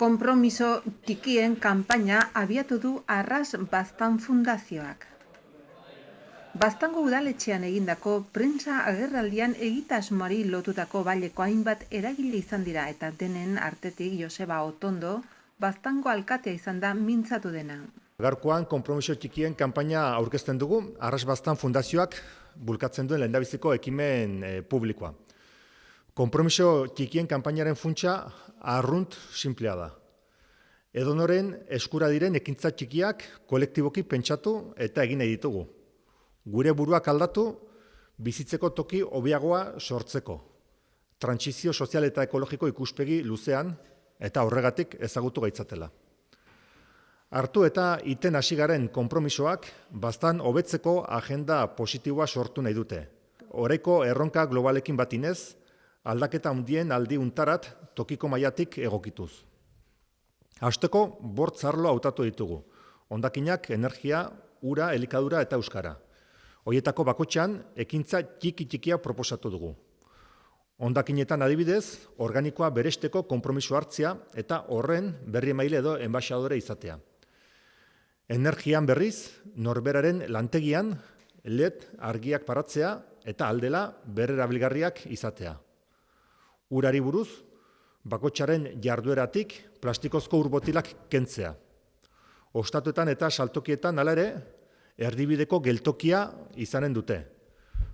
Konpromiso txikien kanpaina abiatu du Arras Baztan Fundazioak. Baztango udaletxean egindako prentsa agerraldian egitasmoari lotutako baileko hainbat eragile izan dira eta denen artetik Joseba Otondo Baztango alkatea izan da mintzatu dena. Gaurkoan konpromiso txikien kanpaina aurkezten dugu Arras Baztan Fundazioak bulkatzen duen lehendabiziko ekimen publikoa. Konpromiso txikien kanpainaren funtsa arrunt simplea da. Edonoren eskura diren ekintza txikiak kolektiboki pentsatu eta egin nahi ditugu. Gure buruak aldatu, bizitzeko toki hobeagoa sortzeko. Trantsizio sozial eta ekologiko ikuspegi luzean eta horregatik ezagutu gaitzatela. Hartu eta iten hasi garen konpromisoak baztan hobetzeko agenda positiboa sortu nahi dute. Oraiko erronka globalekin batinez, aldaketa handien aldi untarat tokiko mailatik egokituz. Hasteko bort arlo hautatu ditugu. Hondakinak, energia, ura, elikadura eta euskara. Horietako bakotxean ekintza txiki-txikia proposatu dugu. Hondakinetan adibidez, organikoa beresteko konpromiso hartzea eta horren berri emaile edo enbaxadore izatea. Energian berriz, norberaren lantegian LED argiak paratzea eta aldela berrerabilgarriak izatea. Urari buruz, bakotxaren jardueratik plastikozko urbotilak kentzea. Ostatuetan eta saltokietan hala ere, erdibideko geltokia izanen dute.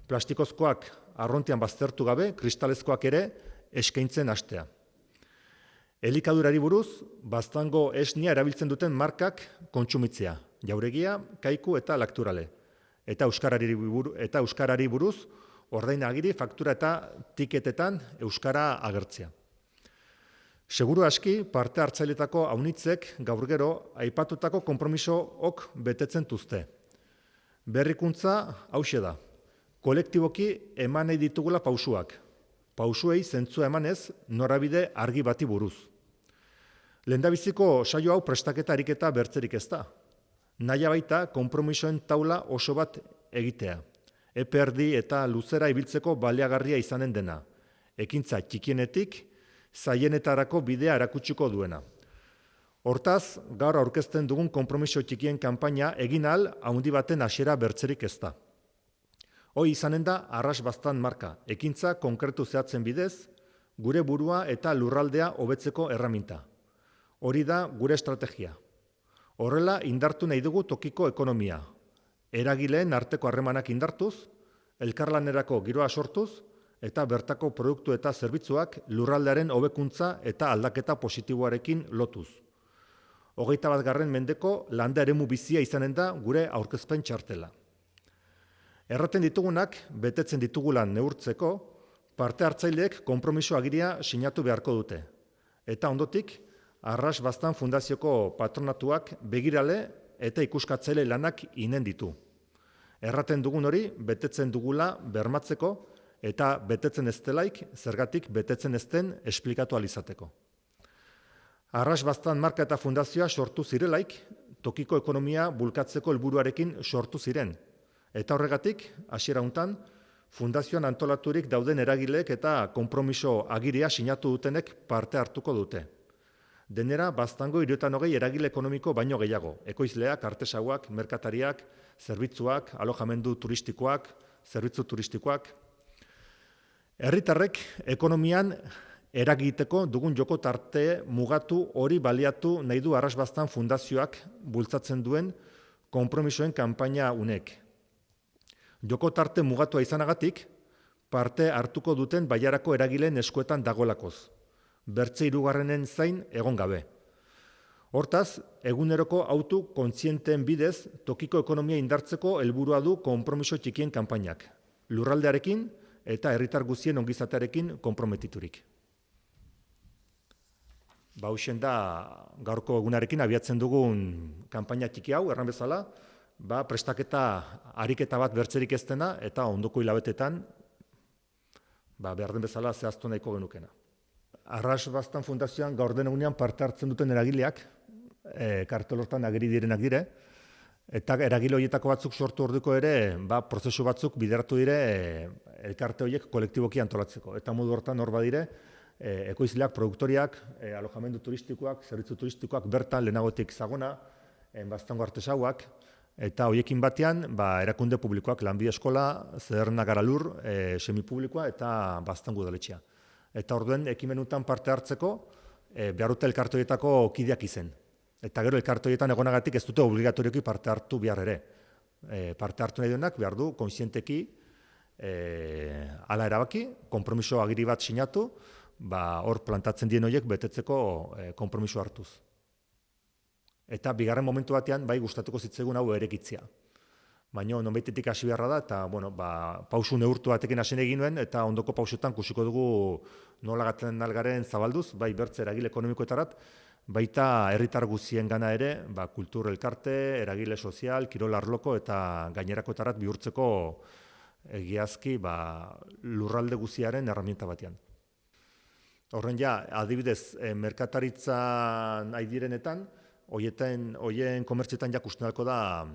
Plastikozkoak arrontian baztertu gabe, kristalezkoak ere eskaintzen hastea. Elikadurari buruz, baztango esnia erabiltzen duten markak kontsumitzea. Jauregia, Kaiku eta Lakturale. Eta euskarari buruz, ordainagiri, faktura eta tiketetan euskara agertzea. Seguru aski, parte hartzailetako aunitzek gaur gero aipatutako konpromisook betetzen tuzte. Berrikuntza hauxe da. Kolektiboki eman nahi ditugula pausuak. Pausuei zentzua emanez norabide argi bati buruz. Lehendabiziko saio hau prestaketa ariketa bertzerik ez da. Nahia baita konpromisoen taula oso bat egitea. Epe erdi eta luzera ibiltzeko baliagarria izanen dena. Ekintza txikienetik zailenetarako bidea erakutsiko duena. Hortaz, gaur aurkezten dugun konpromiso txikien kanpaina egin ahal handi baten hasiera bertzerik ez da. Hoi izanen da Arras Baztan marka, ekintza konkretu zehatzen bidez, gure burua eta lurraldea hobetzeko erraminta. Hori da gure estrategia. Horrela indartu nahi dugu tokiko ekonomia. Eragileen arteko harremanak indartuz, elkarlanerako giroa sortuz, eta bertako produktu eta zerbitzuak lurraldearen hobekuntza eta aldaketa positiboarekin lotuz. 21. mendeko landa eremu bizia izanen da gure aurkezpen txartela. Erraten ditugunak, betetzen ditugulan neurtzeko, parte hartzaileek konpromiso agiria sinatu beharko dute. Eta ondotik, Arras Baztan Fundazioko patronatuak begirale eta ikuskatzaile lanak inen ditu. Erraten dugun hori, betetzen dugula bermatzeko eta betetzen ez delaik, zergatik betetzen ez den esplikatu alizateko. Arras Baztan marka eta fundazioa sortu zirelaik, tokiko ekonomia bulkatzeko helburuarekin sortu ziren. Eta horregatik, hasiera hontan, fundazioan antolaturik dauden eragileek eta konpromiso agiria sinatu dutenek parte hartuko dute. Denera, Baztango 320 eragile ekonomiko baino gehiago, ekoizleak, artesauak, merkatariak, zerbitzuak, alojamendu turistikoak, zerbitzu turistikoak. Herritarrek ekonomian eragiteko dugun joko tarte mugatu hori baliatu nahi du Arras Baztan Fundazioak bultzatzen duen konpromisoen kanpaina unek. Joko tarte mugatua izanagatik, parte hartuko duten bailarako eragileen eskuetan dagoelakoz. Bertze hirugarrenen zain egon gabe. Hortaz, eguneroko autu kontzienteen bidez tokiko ekonomia indartzeko helburua du konpromiso txikien kanpainak. Lurraldearekin eta herritar guztien ongizatearekin konprometiturik. Hauxen da gaurko egunarekin abiatzen dugun kanpaina txiki hau, erran bezala, prestaketa ariketa bat bertzerik ez dena eta ondoko hilabetetan behar den bezala zehaztu nahiko genukena. Arras Baztan Fundazioan gaur den egunean parte hartzen duten eragileak, kartelortan ageri direnak dire, eta eragile horietako batzuk sortu orduko ere, prozesu batzuk bideratu dire elkarte horiek kolektiboki antolatzeko. Eta modu hortan hor badire, ekoizleak, produktoriak, alojamendu turistikoak, zerbitzu turistikoak, bertan lehenagotik zagona, Baztango artesauak, eta hoiekin batean erakunde publikoak, Lanbide Eskola, Zederna Garalur, semipublikoa eta Baztango udaletxea. Eta orduen ekimenutan parte hartzeko, behar dute elkartoietako kideak izen. Eta gero elkartoietan egonagatik ez dute obligatorioki parte hartu behar ere. Parte hartu nahi duenak behar du, konsienteki, hala erabaki, konpromiso agiri bat sinatu, hor plantatzen dien horiek betetzeko konpromiso hartuz. Eta bigarren momentu batean, gustatuko zitzegun hau erekitzia. Baina nonbaitetik hasi beharra da, eta pausu neurtu batekin hasi egin nuen, eta ondoko pausutan kusiko dugu nola gaten algaren zabalduz, bai bertze eragile ekonomikoetarat, baita herritar guztien gana ere, kultur elkarte, eragile sozial, kirol arloko eta gainerakoetarat bihurtzeko egiazki lurralde guztiaren erramienta batean. Horren adibidez, merkataritzan nahi direnetan, hoien komertzietan jakusten dalko da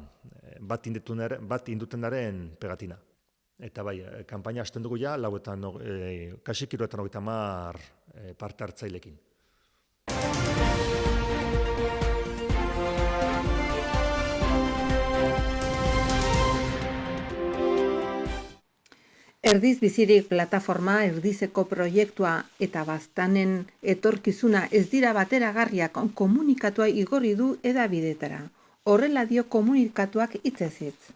bat indutenaren pegatina. Eta kanpaina hasten dugu kasik 30 parte hartzailekin. Erdiz bizirik plataforma, erdizeko proiektua eta Baztanen etorkizuna ez dira bateragarriak komunikatua igorri du hedabidetara. Horrela dio komunikatuak hitzez hitz.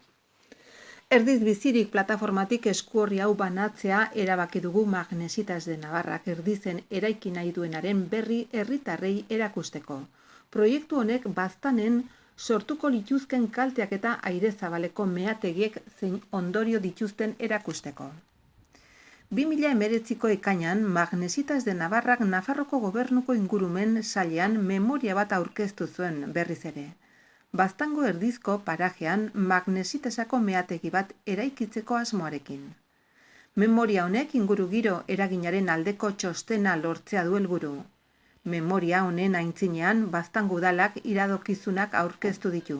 Erdiz bizirik plataformatik eskuorri hau banatzea erabaki dugu Magnesitas de Navarrak erdizen eraiki nahi duenaren berri herritarrei erakusteko. Proiektu honek Baztanen sortuko lituzken kalteak eta aire zabaleko meategiek zein ondorio dituzten erakusteko. 2019ko ekainan Magnesitas de Navarrak Nafarroko gobernuko ingurumen sailean memoria bat aurkeztu zuen berriz ere. Baztango erdizko parajean Magnesitasako meategi bat eraikitzeko asmoarekin. Memoria honek ingurugiro eraginaren aldeko txostena lortzea du helburu. Memoria honen aintzinean Baztango udalak iradokizunak aurkeztu ditu.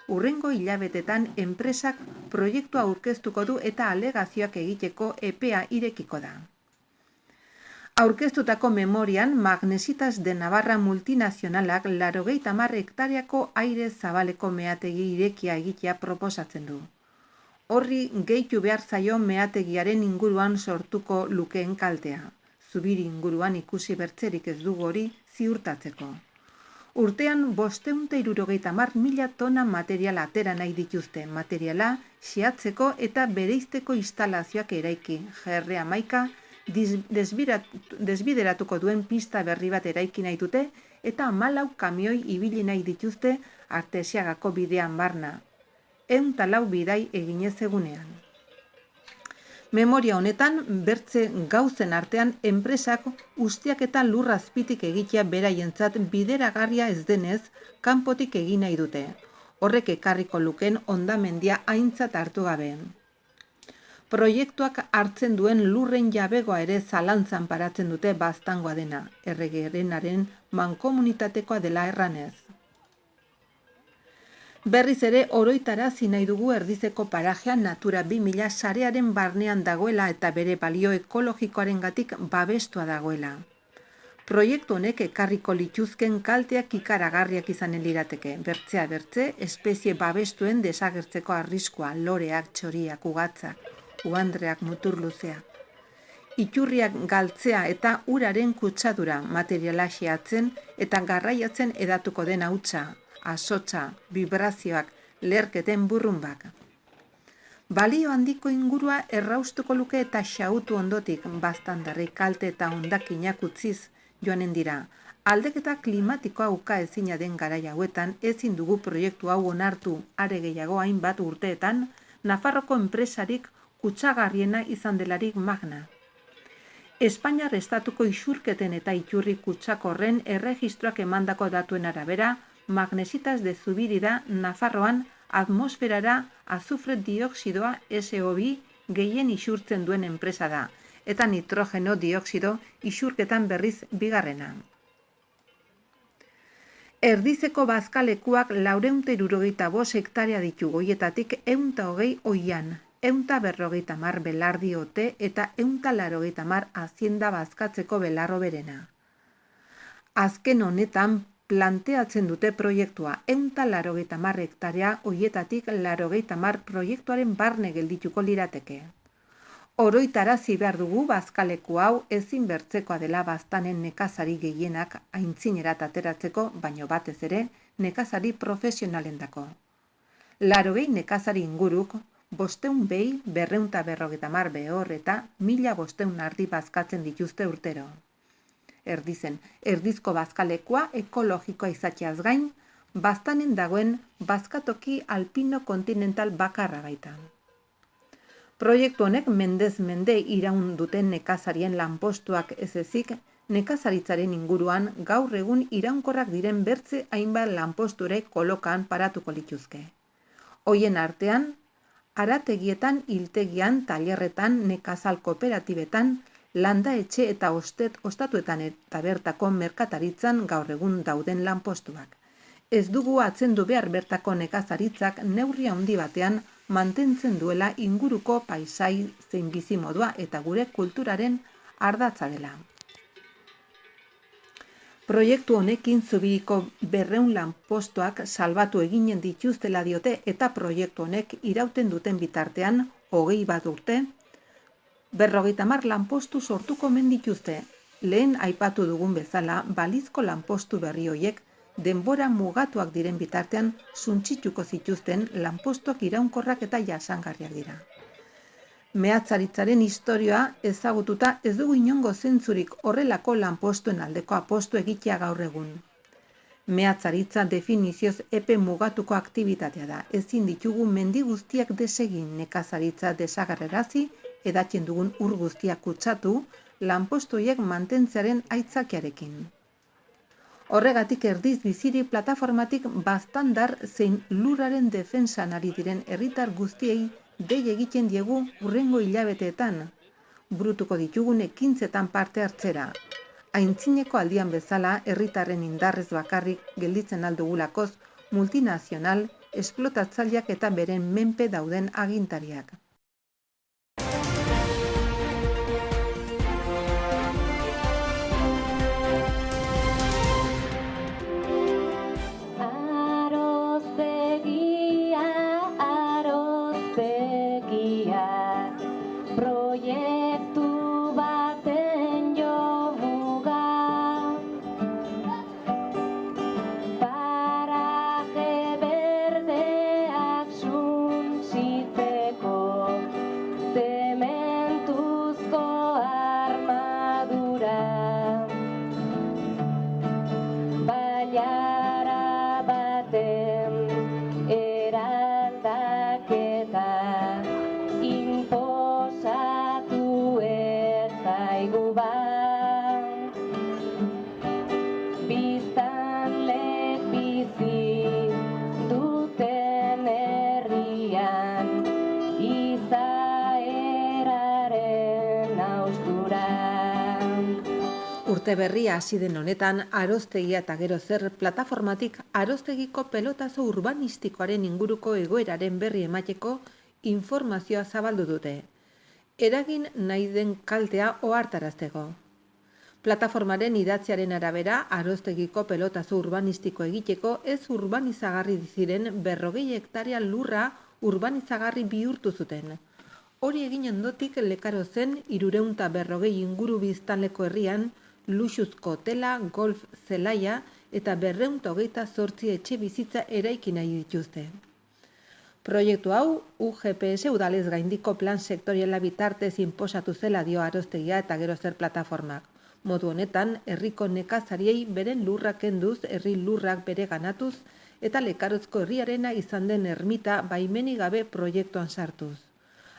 Hurrengo hilabetetan enpresak proiektua aurkeztuko du eta alegazioak egiteko epea irekiko da. Aurkeztutako memorian Magnesitas de Navarra multinazionalak 90 hektareako aire zabaleko meategi irekia egitea proposatzen du. Horri gehitu behar zaio meategiaren inguruan sortuko lukeen kaltea. Zubiri inguruan ikusi bertzerik ez dugu hori ziurtatzeko. Urtean 570.000 tona material atera nahi dituzte, materiala xehatzeko eta bereizteko instalazioak eraiki, GR11 desbideratuko duen pista berri bat eraiki nahi dute eta 14 kamioi ibili nahi dituzte Artesiagako bidean barna. 104 bidai eginez egunean. Memoria honetan, bertze gauzen artean enpresak ustiak eta lur azpitik egitea beraientzat bideragarria ez denez, kanpotik egin nahi dute. Horrek ekarriko lukeen hondamendia aintzat hartu gabe. Proiektuak hartzen duen lurren jabegoa ere zalantzan paratzen dute Baztangoa dena, erregerenaren mankomunitatekoa dela erranez. Berriz ere oroitarazi nahi dugu erdizeko parajean Natura 2000 sarearen barnean dagoela eta bere balio ekologikoarengatik babestua dagoela. Proiektu honek ekarriko lituzken kalteak ikaragarriak izanen lirateke. Bertzea bertze, espezie babestuen desagertzeko arriskua, loreak, txoriak, ugatzak, uandreak, muturluzeak. Iturriak galtzea eta uraren kutsadura, materiala xehatzen eta garraiatzen edatuko den hautsa, azotsa, vibrazioak, lerketen burrunbak. Balio handiko ingurua erraustuko luke eta xautu ondotik baztandarri kalte eta hondakinak utziz joanen dira. Aldeketa klimatikoa uka ezina den garai hauetan ezin dugu proiektu hau onartu are gehiago hainbat urteetan Nafarroko enpresarik kutsagarriena izan delarik Magna. Espainiar estatuko isurketen eta iturri kutsakorren erregistroak emandako datuen arabera, Magnesitas de Zubiri da Nafarroan atmosferara azufre dioxidoa SO2 gehien isurtzen duen enpresa da, eta nitrogeno dioxido isurketan berriz bigarrena. Erdizeko bazkalekuak 475 hektarea ditu, goietatik 120 oian. 150 belardi ote eta 180 hazienda bazkatzeko belarro berena. Azken honetan planteatzen dute proiektua 180 hektarea hoietatik 80 proiektuaren barne geldituko lirateke. Oroitarazi behar dugu bazkaleku hau ezin bertzekoa dela Baztanen nekazari gehienak aintzinerat ateratzeko, baino batez ere nekazari profesionalendako. 80 nekazari inguruk 500 behi 250 behor eta 1500 ardi bazkatzen dituzte urtero. Erdizen, erdizko bazkalekua ekologikoa izatzeaz gain, Baztanen dagoen bazkatoki alpino kontinental bakarra baita. Proiektu honek mendez mende iraun duten nekazarien lanpostuak ez ezik, nekazaritzaren inguruan gaur egun iraunkorrak diren bertze hainbat lanposture kolokan paratuko lituzke. Hoien artean, arategietan, hiltegian, tailerretan, nekazal kooperatibetan, landa etxe eta ostatuetan eta bertako merkataritzan gaur egun dauden lanpostuak. Ez dugu atzendu behar bertako nekazaritzak neurri handi batean mantentzen duela inguruko paisai zein bizimodua eta gure kulturaren ardatza dela. Proiektu honekin Zubiriko 200 lanpostuak salbatu eginen dituztela diote eta proiektu honek irauten duten bitartean 20 urte, 50 lanpostu sortuko omen dituzte. Lehen aipatu dugun bezala, balizko lanpostu berri hoiek denbora mugatuak diren bitartean suntsituko zituzten lanpostuak iraunkorrak eta jasangarriak dira. Mehatzaritzaren historia ezagututa ez dugu inongo zentzurik horrelako lanpostuen aldeko apostu egitea gaur egun. Mehatzaritza definizioz epe mugatuko aktibitatea da. Ezin ditugu mendi guztiak desegin, nekazaritza desagarrerazi, edatzen dugun ur guztiak kutsatu, lanpostu horiek mantentzearen aitzakiarekin. Horregatik erdiz biziri plataformatik Baztandar zein lurraren defentsan ari diren herritar guztiei dei egiten diegu hurrengo hilabeteetan, burutuko ditugun ekintzetan parte hartzera. Aintzineko aldian bezala herritarren indarrez bakarrik gelditzen aldugulakoz multinazional, esplotatzaileak eta beren menpe dauden agintariak. Urte berria hasi den honetan, Aroztegia eta gero zer plataformatik Aroztegiko pelotazo urbanistikoaren inguruko egoeraren berri emateko informazioa zabaldu dute. Eragin nahi den kaltea ohartarazteko. Plataformaren idatziaren arabera, Aroztegiko pelotazo urbanistiko egiteko ez urbanizagarri ziren 40 hektarea lurra urbanizagarri bihurtu zuten. Hori egin ondotik lekaro zen 340 inguru biztanleko herrian, luxuzko hotela, golf zelaia eta 228 etxe bizitza eraiki nahi dituzte. Proiektu hau UGPS udalez gaindiko plan sektoriala bitartez inposatu zela dio Aroztegia eta gero zer plataformak. Modu honetan, herriko nekazariei beren lurrak kenduz, herri lurrak bere ganatuz eta lekarozko herriarena izan den ermita baimenik gabe proiektuan sartuz.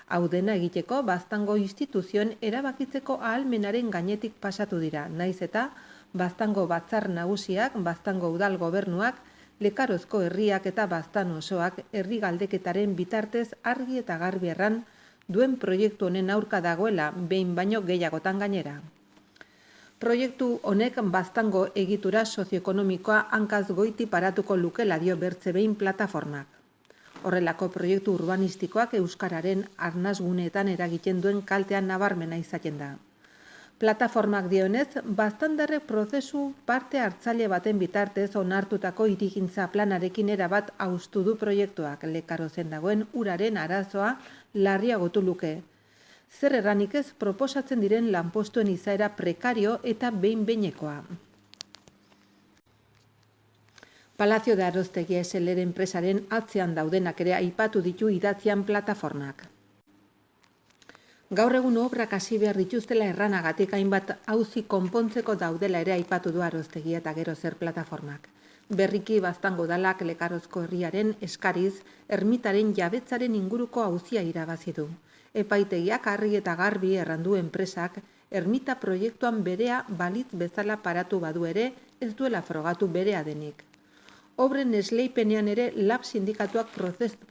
Hau dena egiteko Baztango instituzioen erabakitzeko ahalmenaren gainetik pasatu dira, naiz eta Baztango batzar nagusiak, Baztango udal gobernuak, lekarozko herriak eta Baztan osoak herri galdeketaren bitartez argi eta garbi erran duen proiektu honen aurka dagoela behin baino gehiagotan gainera. Proiektu honek Baztango egitura sozioekonomikoa hankaz goiti paratuko lukela dio bertze behin plataformak. Horrelako proiektu urbanistikoak euskararen arnasguneetan eragiten duen kaltean nabarmena izaten da. Plataformak dionez, baztandarrek prozesu parte hartzaile baten bitartez onartutako hirigintza planarekin erabat haustu du proiektuak Lekarozen dagoen uraren arazoa larriagotu luke. Zer erranik ez proposatzen diren lanpostuen izaera prekario eta behin-behinekoa. Palacio de Aroztegi SLR enpresaren atzean daudenak ere aipatu ditu idatzian plataformak. Gaur egun obrak hasi behar dituztela erranagatik hainbat auzi konpontzeko daudela ere aipatu du Aroztegi eta Gero Zer plataformak. Berriki Baztango udalak Lekarozko herriaren eskariz ermitaren jabetzaren inguruko auzia irabazi du. Epaitegiak argi eta garbi errandu enpresak ermita proiektuan berea balitz bezala paratu badu ere ez duela frogatu berea denik. Obren esleipenean ere lab sindikatuak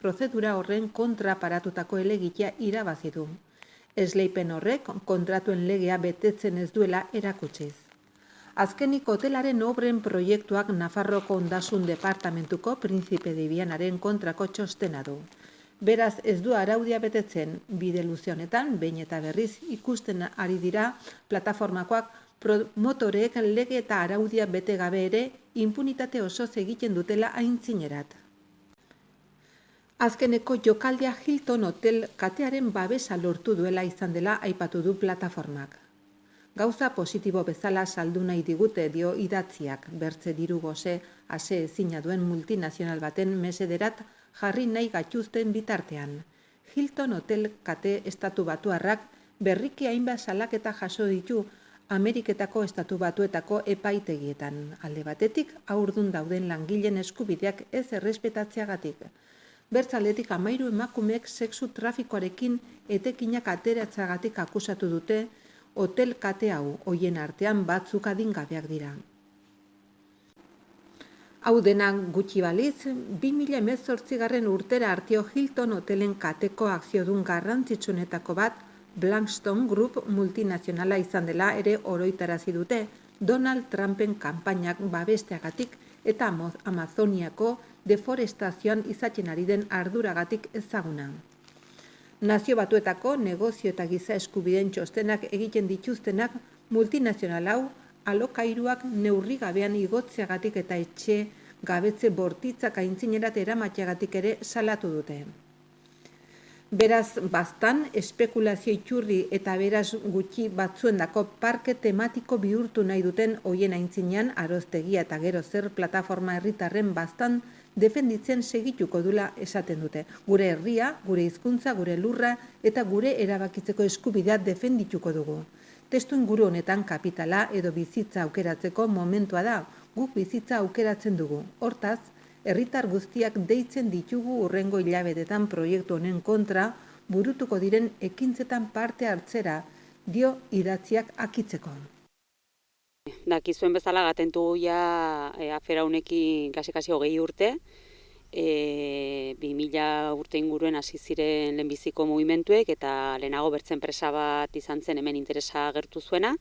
prozedura horren kontra paratutako helegitea irabazi du. Esleipen horrek kontratuen legea betetzen ez duela erakutsiz. Azkenik hotelaren obren proiektuak Nafarroko Ondasun Departamentuko Prinzipe de Vianaren kontrako txostena du. Beraz ez du araudia betetzen, bide luze honetan, behin eta berriz ikusten ari dira plataformakoak promotoreek lege eta araudia bete gabe ere impunitate osoz egiten dutela aintzinerat. Azkeneko jokaldia Hilton Hotel katearen babesa lortu duela izan dela aipatu du plataformak. Gauza positibo bezala saldu nahi digute dio idatziak, bertze diru gose ase ezina duen multinazional baten mesederat jarri nahi gatuzten bitartean. Hilton Hotel kate estatu batuarrak berriki hainbat salaketa jaso ditu Ameriketako estatu batuetako epaitegietan. Alde batetik, haurdun dauden langileen eskubideak ez errespetatzeagatik. Bertzaletik 13 emakumeek sexu trafikoarekin etekinak ateratzeagatik akusatu dute hotel kate hau, hoien artean batzuk adingabeak dira. Hau denak gutxi baliz, 2018 urtera arteo Hilton Hotelen kateko akziodun garrantzitsuenetako bat Blackstone Group multinazionala izan dela ere oroitarazi dute Donald Trumpen kanpainak babesteagatik eta Amazoniako deforestazioan izaten ari den arduragatik ezaguna. Nazio Batuetako negozio eta giza eskubideen txostenak egiten dituztenak multinazional hau alokairuak neurri gabean igotzeagatik eta etxe gabetze bortitzak aintzinerat eramateagatik ere salatu dute. Beraz, baztan, espekulazio iturri eta beraz gutxi batzuendako parke tematiko bihurtu nahi duten hoien aintzinean Aroztegia eta Gero Zer plataforma herritarren baztan defenditzen segituko dula esaten dute. Gure herria, gure hizkuntza, gure lurra eta gure erabakitzeko eskubidea defendituko dugu. Testu inguru honetan kapitala edo bizitza aukeratzeko momentua da, guk bizitza aukeratzen dugu. Hortaz, herritar guztiak deitzen ditugu hurrengo hilabetetan proiektu honen kontra burutuko diren ekintzetan parte hartzera, dio idatziak akitzeko. Dakizuen bezala gatentu ja afera honekin kasi 20 urte, 2000 urte inguruen hasi ziren lehenbiziko mugimenduek eta lehenago bertze enpresa bat izan zen hemen interesa agertu zuena,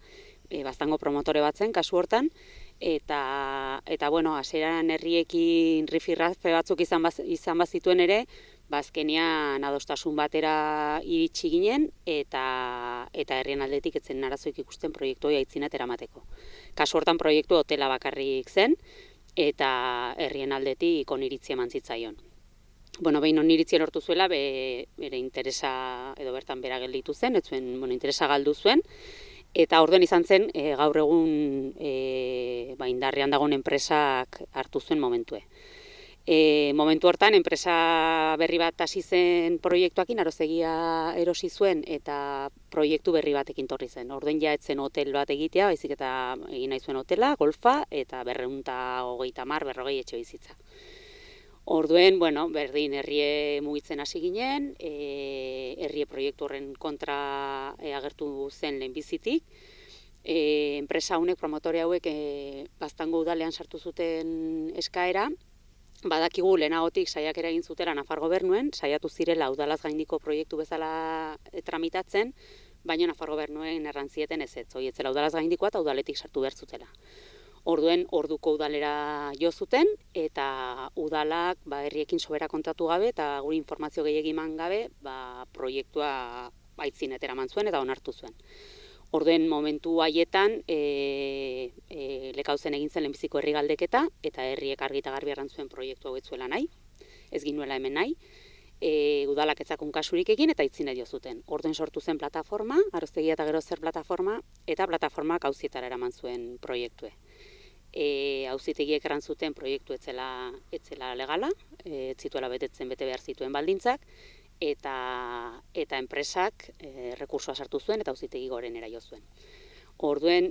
Baztango promotore bat zen kasu hortan, eta bueno, hasieran herriekin rifirrafe batzuk izan bazituen ere, azkenean adostasun batera iritsi ginen eta herrien aldetik ez zen arazoik ikusten proiektu hori aitzinat eramateko. Kasu hortan proiektu hotela bakarrik zen eta herrien aldetik oniritzia eman zitzaion. Bueno, behin oniritzia lortu zuela, bere interesa edo bertan bera gelditu zen, ez zuen interesa galdu zuen. Eta orduan izan zen, gaur egun indarrean dagoen enpresak hartu zuen momentue. Momentu hortan, enpresa berri bat hasi zen proiektuakin, Aroztegia erosi zuen eta proiektu berri batekin torri zen. Orduan ja etzen hotel bat egitea, baizik eta egin nahi zuen hotela, golfa eta 230-40 etxe bizitza. Orduen, berdin herrie mugitzen hasi ginen, herrie proiektu horren kontra agertu zen lehenbizitik. Enpresa honek, promotore hauek, Baztango udalean sartu zuten eskaera, badakigu lehenagotik saiakera egin zutela Nafar gobernuen, saiatu zirela udalaz gaindiko proiektu bezala tramitatzen, baina Nafar gobernuen errantzieten ezetz, hori etzela udalaz gaindikoa eta udaletik sartu behar zutela. Orduen orduko udalera jo zuten eta udalak herriekin sobera kontatu gabe eta guri informazio gehiegi eman gabe proiektua aitzinetera eman zuen eta onartu zuen. Orduen momentu haietan Lekauzen egin zen lehenbiziko herri galdeketa eta herriek argi eta garbi erran zuen proiektu hau ez zuela nahi, ez ginuela hemen nahi. Udalak ez zakun kasurik egin eta aitzine dio zuten. Orduen sortu zen plataforma, Aroztegia eta Gero Zer plataforma, eta plataformak auzietara eraman zuen proiektue. Auzitegiek erran zuten proiektu etzela legala, ez zituela betetzen bete behar zituen baldintzak, eta enpresak rekursoa sartu zuen eta auzitegi gorenera jo zuen. Orduen,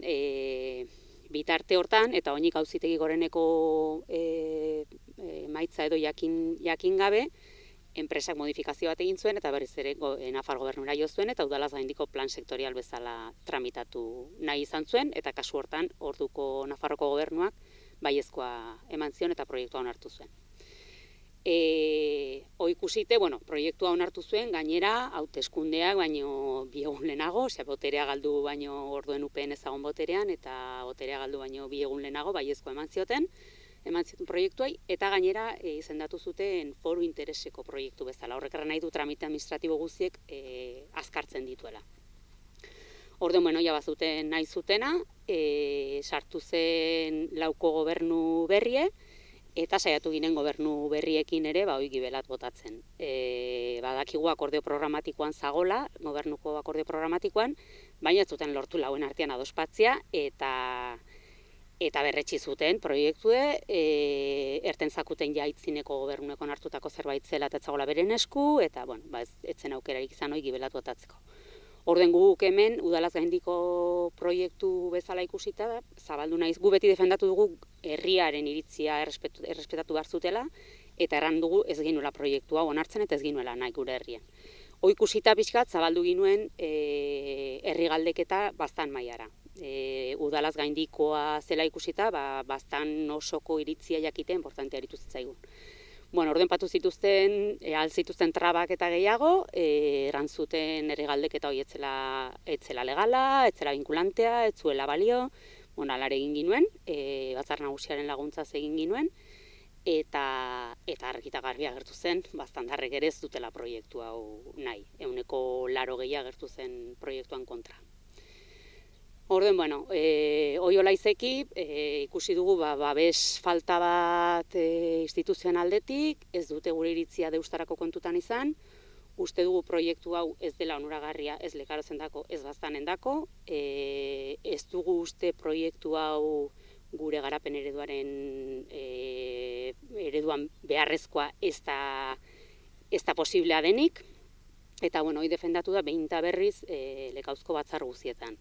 bitarte hortan, eta oinik auzitegi goreneko emaitza edo jakin gabe, enpresak modifikazio bat egin zuen eta berriz ere Nafar gobernura jo zuen eta udalaz gaindiko plan sektorial bezala tramitatu nahi izan zuen eta kasu hortan orduko Nafarroko gobernuak baiezkoa eman zion eta proiektua onartu zuen. Ikusite, proiektua onartu zuen, gainera, hauteskundeak baino 2 egun lehenago, boterea galdu baino orduen UPN ezagon boterean, eta boterea galdu baino 2 egun lehenago, baiezkoa eman zioten proiektuai, eta gainera izendatu zuten foru intereseko proiektu bezala. Horrek nahi du tramite administratibo guztiek azkartzen dituela. Orduen, bazuten nahi zutena, sartu zen lauko gobernu berrie, eta saiatu ginen gobernu berriekin ere, hoi gibelat botatzen. Badakigu akordio programatikoan zagola, gobernuko akordio programatikoan, baina ez zuten lortu lauen artean adospatzia, eta berretsi zuten proiektue, erten zakuten jaitzineko gobernueko hartutako zerbait zela eta etzagola beren esku, eta etzen aukerarik izan hoi gibelat botatzeko. Orden guk hemen, udalaz gaindiko proiektu bezala ikusita, zabaldu naiz, gu beti defendatu dugu herriaren iritzia errespetatu behar zutela, eta erran dugu ez ginuela proiektua onartzen eta ez ginuela nahi gure herrian. Ikusita pixkat, zabaldu ginuen herri galdeketa bastan mailara. Udalaz gaindikoa zela ikusita, bastan osoko iritzia jakite importantea eritu zitzaigun. Orden patu zituzten, altzituzten trabak eta gehiago, erantzuten herri galdeketa hori etzela legala, etzela vinkulantea, etzuela balio, alare egin ginuen, Batzar Nagusiaren laguntzaz egin ginuen, eta argita garbi agertu zen, bastandarrek ere ez dutela proiektu hau nahi, 80% agertu zen proiektuan kontra. Orden, oiola izeki, ikusi dugu babes falta bat instituzioen aldetik, ez dute gure iritzia deustarako kontutan izan, uste dugu proiektu hau ez dela onuragarria, ez Lekarozendako, ez Baztanendako, ez dugu uste proiektu hau gure garapen ereduan beharrezkoa ez da posiblea denik, eta hoi defendatu da behin eta berriz Lekauzko batzar guztietan.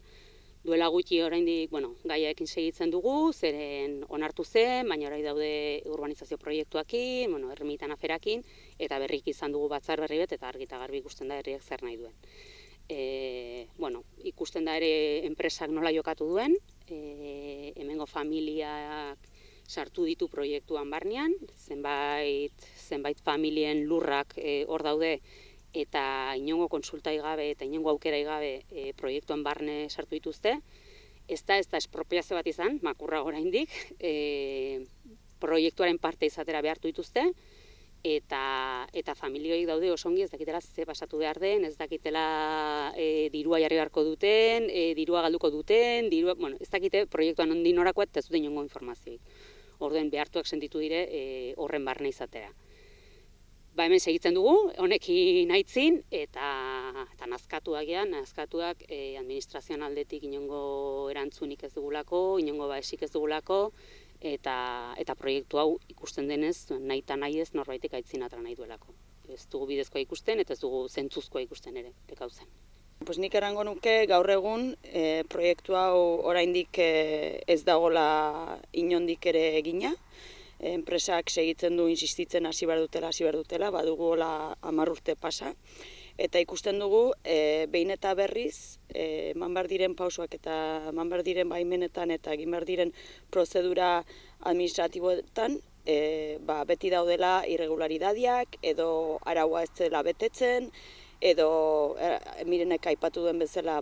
Duela gutxi oraindik, gaiaekin segitzen dugu, zeren onartu zen, baina orain daude urbanizazio proiektuakin, erremitan aferakin, eta berrik izan dugu batzar berri bet, eta argi eta garbi ikusten da herriak zer nahi duen. Ikusten da ere enpresak nola jokatu duen, hemengo familiak sartu ditu proiektuan barnean, zenbait familien lurrak hor daude, eta inongo konsultai gabe eta inongo aukerai gabe proiektuan barne sartu dituzte. Ez da espropiazio bat izan, makurra oraindik, proiektuaren parte izatera behartu dituzte, eta familioik daude osongi ez dakitela ze pasatu behar den, ez dakitela dirua jarri beharko duten, dirua galduko duten, ez dakite proiektuan ondin orakoa eta ez dute inongo informazioik. Orduen behartuak sentitu dire horren barne izatera. Hemen segitzen dugu, honekin aitzin, eta nazkatuak administrazioan aldetik inongo erantzunik ez dugulako, inongo baesik ez dugulako, eta proiektu hau ikusten denez, nahi eta nahi ez norbaitek aitzinatra nahi duelako. Ez dugu bidezkoa ikusten, eta ez dugu zentzuzkoa ikusten ere, Lekauzen. Nik erango nuke gaur egun proiektu hau oraindik ez dagoela inondik ere egina. Enpresak segitzen du insistitzen hasi behar dutela, badugu hola 10 urte pasa. Eta ikusten dugu, behin eta berriz, eman behar diren pausoak eta eman behar diren baimenetan eta egin behar diren prozedura administratiboetan, beti daudela irregularidadiak, edo araua ez dela betetzen, edo Mirenek aipatu duen bezala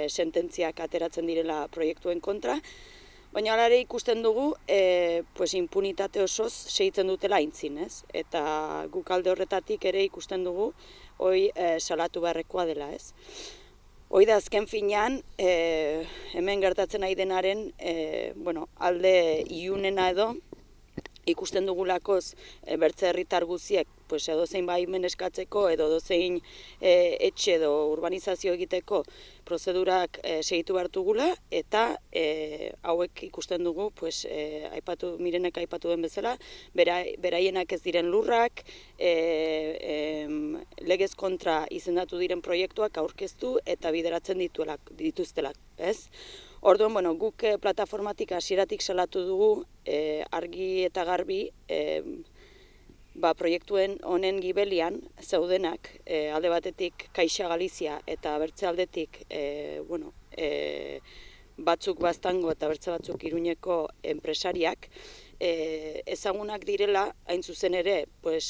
sententziak ateratzen direla proiektuen kontra. Baina hala ere ikusten dugu, pues impunitate osoz segitzen dutela aintzin, ez? Eta guk alde horretatik ere ikusten dugu, hoi salatu beharrekoa dela, ez? Hoi da azken finean, hemen gertatzen ari denaren, alde ilunena edo, ikusten dugulakoz bertze herritar guziek edozein baimen eskatzeko edo edozein etxe edo urbanizazio egiteko prozedurak segitu behar dugula, eta hauek ikusten dugu, Mirenek aipatu den bezala, beraienak ez diren lurrak, legez kontra izendatu diren proiektuak aurkeztu eta bideratzen dituztelak, ez? Orduan, guk plataformatik hasieratik salatu dugu argi eta garbi proiektuen honen gibelian zeudenak alde batetik Caixa Galizia eta bertze aldetik batzuk Baztango eta bertze batzuk Iruñeko enpresariak ezagunak direla, hain zuzen ere,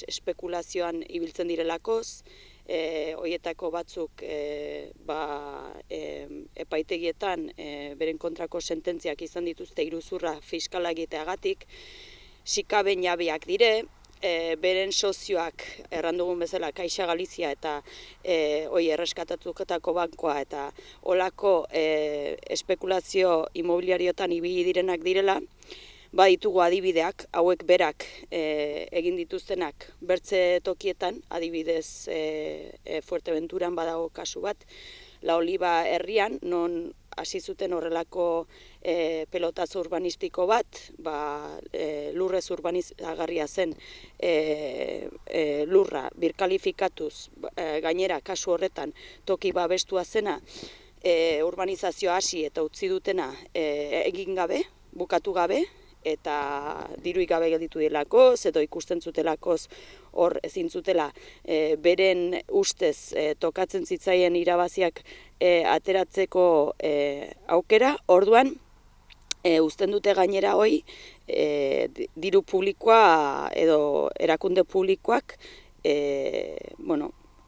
espekulazioan ibiltzen direlakoz, horietako batzuk epaitegietan beren kontrako sententziak izan dituzte iruzurra fiskala egiteagatik, sikaben jabeak dire, beren sozioak errandugun bezala Caixa Galizia eta erreskatatutako bankoa eta olako espekulazio imobiliariotan ibili direnak direla, baditugu adibideak, hauek berak egin dituztenak bertze tokietan, adibidez Fuerteventuran badago kasu bat, La Oliva herrian, non hasi zuten horrelako pelotazo urbanistiko bat, lurrez urbanizagarria zen lurra birkalifikatuz, gainera kasu horretan toki babestua zena, urbanizazioa hasi eta utzi dutena egin gabe, bukatu gabe, eta diruik gabe gelditu dielakoz, edo ikusten zutelakoz hor ezin zutela beren ustez tokatzen zitzaien irabaziak ateratzeko aukera, orduan uzten dute gainera hoi diru publikoa edo erakunde publikoak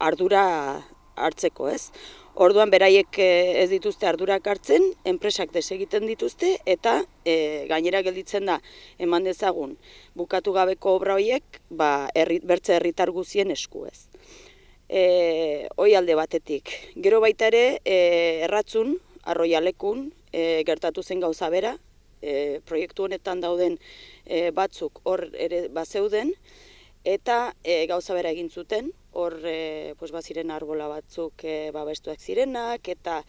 ardura hartzeko, ez? Orduan beraiek ez dituzte ardurak hartzen, enpresak desegiten dituzte eta gainera gelditzen da eman dezagun bukatu gabeko obra horiek bertze herritar guzien esku, ez. Hoi alde batetik. Gero baita ere Erratzun, Arroialekun gertatu zen gauza bera, proiektu honetan dauden batzuk hor ere bazeuden, eta gauza bera egin zuten, hor baziren arbola batzuk babestuak zirenak, eta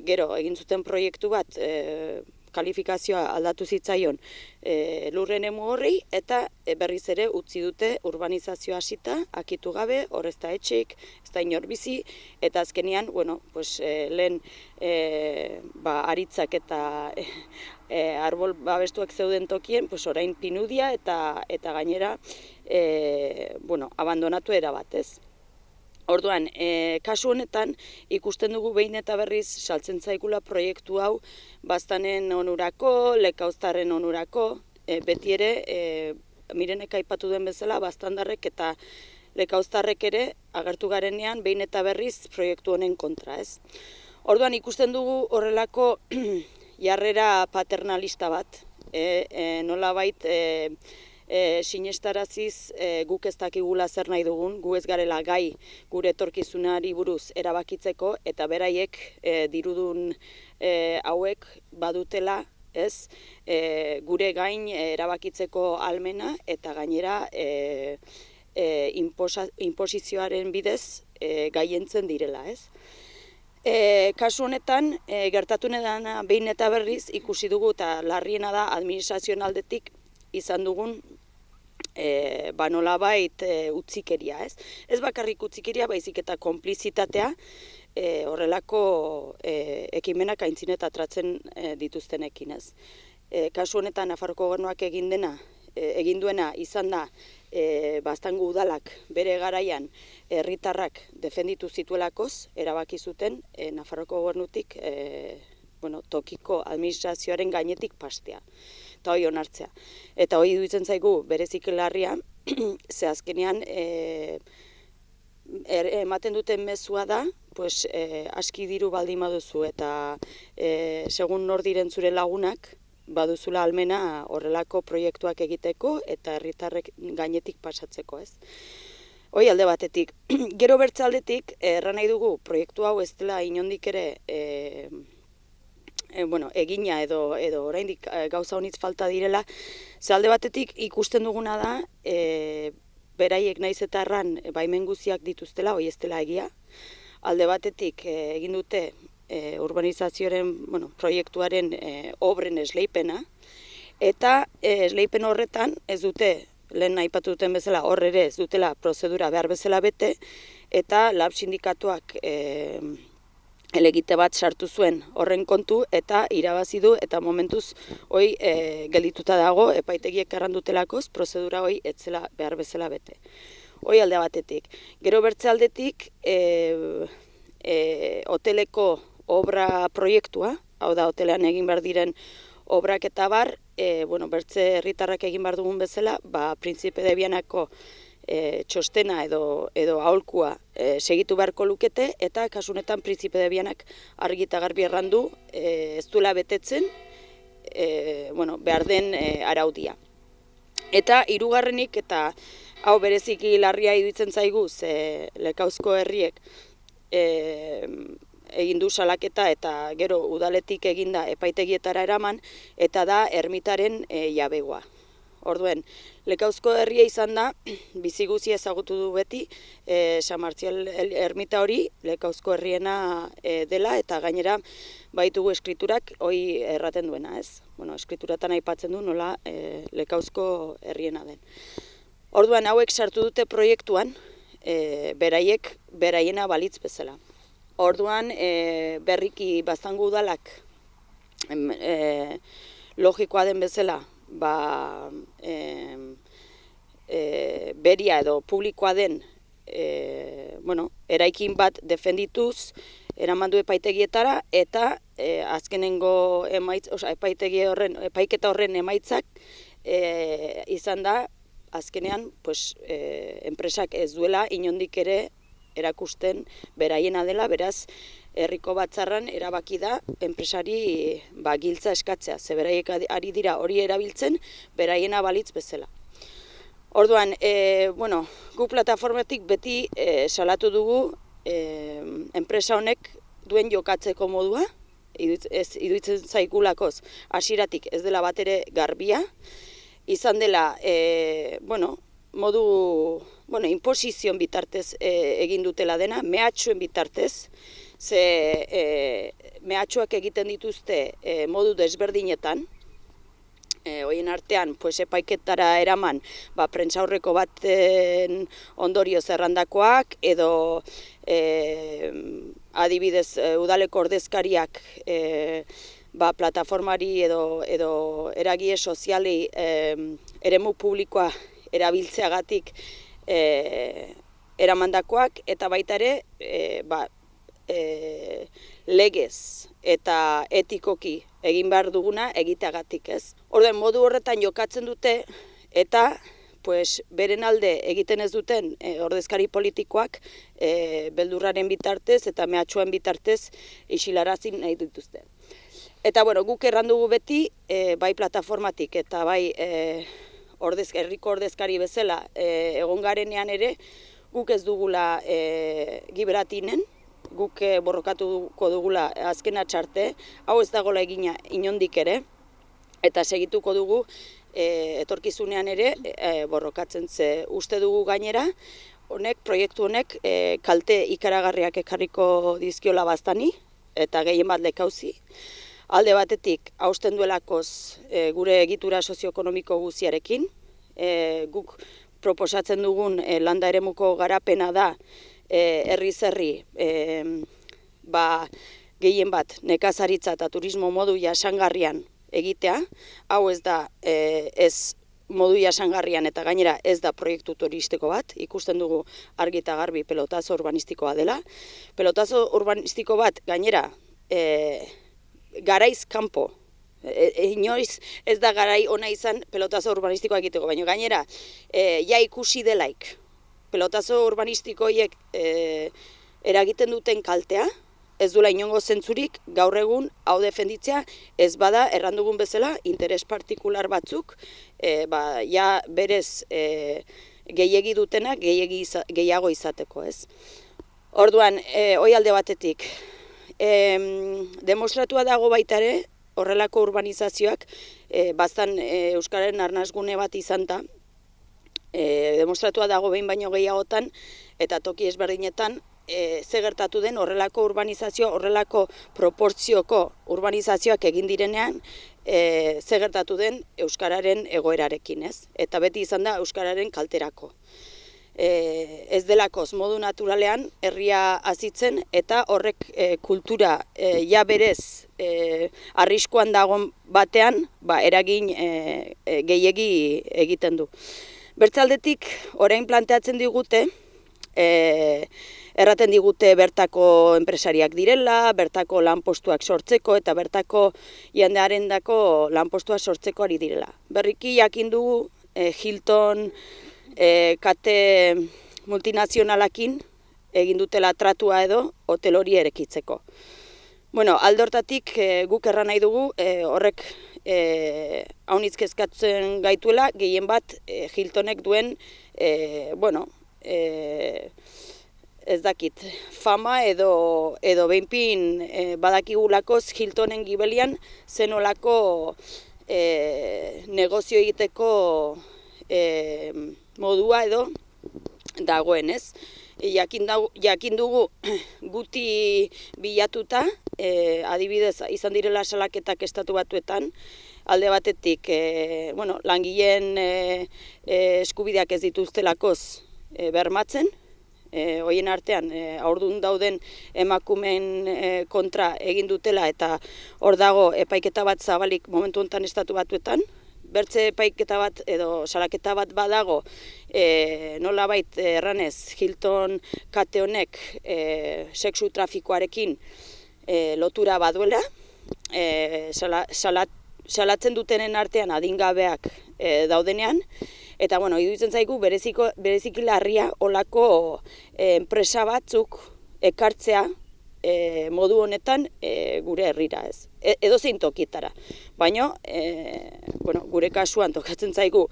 gero egin zuten proiektu bat kalifikazioa aldatu zitzaion lurren emu horri, eta berriz ere utzi dute urbanizazioa hasita, akitu gabe, hor ez da etxeik, ez da inor bizi, eta azkenean, lehen aritzak eta arbol babestuak zeuden tokien, orain pinudia eta gainera abandonatu erabat, ez. Orduan, kasu honetan ikusten dugu behin eta berriz saltzen zaigula proiektu hau Baztanen onurako, Lekauztarren onurako, beti ere Mirenek aipatu den bezala Baztandarrek eta Lekauztarrek ere agertu garenean behin eta berriz proiektu honen kontra, ez. Orduan ikusten dugu horrelako jarrera paternalista bat, nolabait sinestaraziz guk ez dakigula zer nahi dugun, gu ez garela gai gure etorkizunari buruz erabakitzeko, eta beraiek dirudun hauek badutela, ez, gure gain erabakitzeko almena eta gainera inposizioaren bidez gaientzen direla, ez. Kasu honetan, gertatu dena behin eta berriz ikusi dugu, eta larriena da administrazioen aldetik izan dugun nolabait utzikeria, ez? Ez bakarrik utzikeria, baizik eta konplizitatea horrelako ekimenak aintzin eta atratzen dituztenekin, ez. Kasu honetan Nafarroko Gobernuak egin duena izan da Baztango udalak bere garaian herritarrak defenditu zituelakoz, erabaki zuten Nafarroko Gobernutik tokiko administrazioaren gainetik pastea, eta hori onartzea. Eta hori duitzen zaigu berezik larria, ze azkenean ematen duten mezua da, aski diru baldin baduzu eta segun nor diren zure lagunak, baduzula almena horrelako proiektuak egiteko eta herritarrek gainetik pasatzeko, ez. Hoi alde batetik. Gero bertze aldetik, erran nahi dugu proiektu hau ez dela inondik ere egina edo oraindik gauza honitz falta direla, ze alde batetik ikusten duguna da, beraiek naiz eta erran baimen guztiak dituztela, hoi ez dela egia. Alde batetik egin dute urbanizazioaren proiektuaren obren esleipena, eta esleipen horretan ez dute, lehen aipatu duten bezala, hor ere ez dutela prozedura behar bezala bete, eta lab sindikatuak helegite bat sartu zuen horren kontu, eta irabazi du, eta momentuz hoi geldituta dago, epaitegiek errandutelakoz, prozedura hoi ez zela behar bezala bete. Hoi alde batetik. Gero bertze aldetik, hoteleko obra proiektua, hau da hotelean egin behar diren obrak eta bar, bertze herritarrak egin behar dugun bezala, Printzipe de Vianako txostena edo aholkua segitu beharko lukete, eta kasunetan Printzipe de Vianak argi eta garbi errandu ez duela betetzen behar den araudia. Eta hirugarrenik, eta hau bereziki larria iruditzen zaigu, ze Lekauzko herriek egin du salaketa eta gero udaletik eginda epaitegietara eraman, eta da ermitaren jabegoa. Orduen, Lekauzko herria izan da, bizi guzi ezagutu du beti, San Martzial ermita hori Lekauzko herriena dela, eta gainera baitugu eskriturak hoi erraten duena, ez? Eskrturatan aipatzen du nola Lekauzko herriena den. Orduan, hauek sartu dute proiektuan, beraiena balitz bezala. Orduan, berriki Baztango udalak logikoa den bezala, beria edo publikoa den eraikin bat defendituz, eraman du epaitegietara, eta azkenengo epaiketa horren emaitzak izan da, azkenean enpresak ez duela inondik ere erakusten beraiena dela, beraz herriko batzarran erabaki da enpresari giltza eskatzea, ze beraiek ari dira hori erabiltzen beraiena balitz bezala. Orduan, gu plataformatik beti salatu dugu enpresa honek duen jokatzeko modua, iruditzen zaigulakoz hasieratik ez dela batere garbia, izan dela modu inposizion bitartez egin dutela dena, mehatxuen bitartez, ze mehatxuak egiten dituzte modu desberdinetan, hoien artean epaiketara eraman prentsaurreko baten ondorio zerrandakoak, edo adibidez udaleko ordezkariak plataformari edo eragile sozialei eremu publikoa erabiltzeagatik eramandakoak, eta baita ere legez eta etikoki egin behar duguna egiteagatik, ez? Orduan, modu horretan jokatzen dute, eta beren alde egiten ez duten ordezkari politikoak beldurraren bitartez eta mehatxuen bitartez isilarazin nahi dituzte. Eta guk errandugu beti, bai plataformatik eta bai herriko ordezkari bezala egon garenean ere, guk ez dugula giberatinen, guk borrokatuko dugula azkena txarte, hau ez dagoela egina inondik ere, eta segituko dugu etorkizunean ere borrokatzen, ze uste dugu gainera, proiektu honek kalte ikaragarriak ekarriko dizkiola Baztani, eta gehien bat Lekauzi. Alde batetik, hausten duelakoz gure egitura sozioekonomiko guziarekin, guk proposatzen dugun landa eremuko garapena da, herriz herri gehien bat nekazaritza eta turismo modu jasangarrian egitea. Hau ez da ez modu jasangarrian, eta gainera ez da proiektu turistiko bat, ikusten dugu argi eta garbi pelotazo urbanistikoa dela. Pelotazo urbanistiko bat gainera garaiz kanpo, inoiz ez da garai ona izan pelotazo urbanistikoa egiteko, baina gainera ja ikusi delaik pelotazo urbanistikoiek eragiten duten kaltea, ez duela inongo zentzurik gaur egun hau defenditzea, ez bada errandugun bezala interes partikular batzuk, ja berez gehiegi dutenak gehiago izateko, ez? Orduan, hoi alde batetik, demostratua dago baita ere, horrelako urbanizazioak, baztan euskararen arnasgune bat izan da, demostratua dago behin baino gehiagotan, eta toki ezberdinetan, ze gertatu den horrelako urbanizazio, horrelako proportzioko urbanizazioak egin direnean, ze gertatu den euskararen egoerarekin, ez? Eta beti izan da euskararen kalterako. Ez delakoz modu naturalean herria hazitzen eta horrek kultura ja berez arriskuan dagoen batean eragin gehiegi egiten du. Bertzaldetik orain planteatzen digute, erraten digute bertako enpresariak direla, bertako lanpostuak sortzeko eta bertako jendearendako lanpostuak sortzeko ari direla. Berriki jakin dugu Hilton kate multinazionalakin egin dutela tratua edo hotel hori erekitzeko. Bueno, alde hortatik guk erran nahi dugu horrek haunitz kezkatzen gaituela, gehien bat Hiltonek duen, ez dakit, fama edo behinpin badakigulakoz Hiltonen gibelian zenolako negozio egiteko modua edo dagoen, ez? Jakin dugu guti bilatuta, adibidez izan direla salaketak estatu batuetan, alde batetik langileen eskubideak ez dituztelakoz bermatzen, hoien artean haurdun dauden emakumeen kontra egin dutela eta hor dago epaiketa bat zabalik momentu honetan estatu batuetan, bertze epaiketa bat edo salaketa bat badago nolabait erranez Hilton kate honek sexu trafikoarekin lotura baduela, salatzen dutenen artean adingabeak daudenean, eta iruditzen zaigu bereziki larria olako enpresa batzuk ekartzea modu honetan gure herrira, ez. Edozein tokitara. Baina, gure kasuan tokatzen zaigu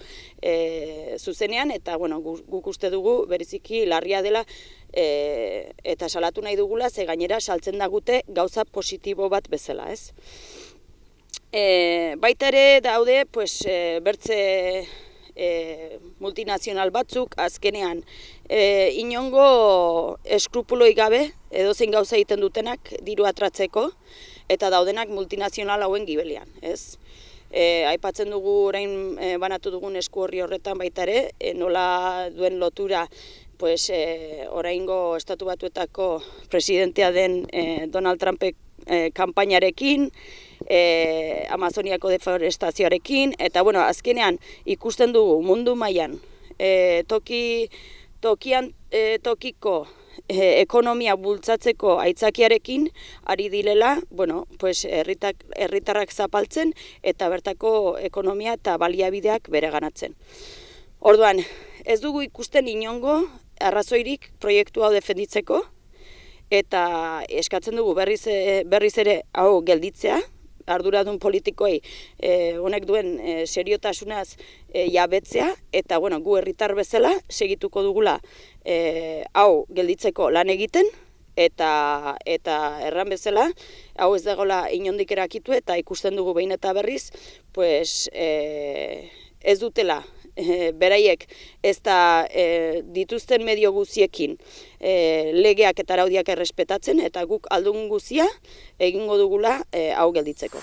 zuzenean, eta guk uste dugu bereziki larria dela eta salatu nahi dugula, ze gainera saltzen dagute gauza positibo bat bezala, ez. Baita ere daude, bertze multinazional batzuk, azkenean inongo eskrupuloi gabe edozein gauza egiten dutenak diru atratzeko eta daudenak multinazional hauen gibelian, ez? Aipatzen dugu orain banatu dugun esku horri horretan baita ere, nola duen lotura oraingo estatu batuetako presidentea den Donald Trumpek kanpainarekin, Amazoniako deforestazioarekin, eta azkenean ikusten dugu mundu mailan tokiko ekonomia bultzatzeko aitzakiarekin ari direla, herritarrak zapaltzen eta bertako ekonomia eta baliabideak bereganatzen. Orduan, ez dugu ikusten inongo arrazoirik proiektu hau defenditzeko, eta eskatzen dugu berriz ere hau gelditzea, arduradun politikoi honek duen seriotasunaz jabetzea, eta gu herritar bezala segituko dugula hau gelditzeko lan egiten, eta erran bezala, hau ez dagoela inondik erakitu, eta ikusten dugu behin eta berriz, ez dutela beraiek ez da dituzten medio guziekin legeak eta araudiak errespetatzen, eta guk aldun guzia egingo dugula hau gelditzeko.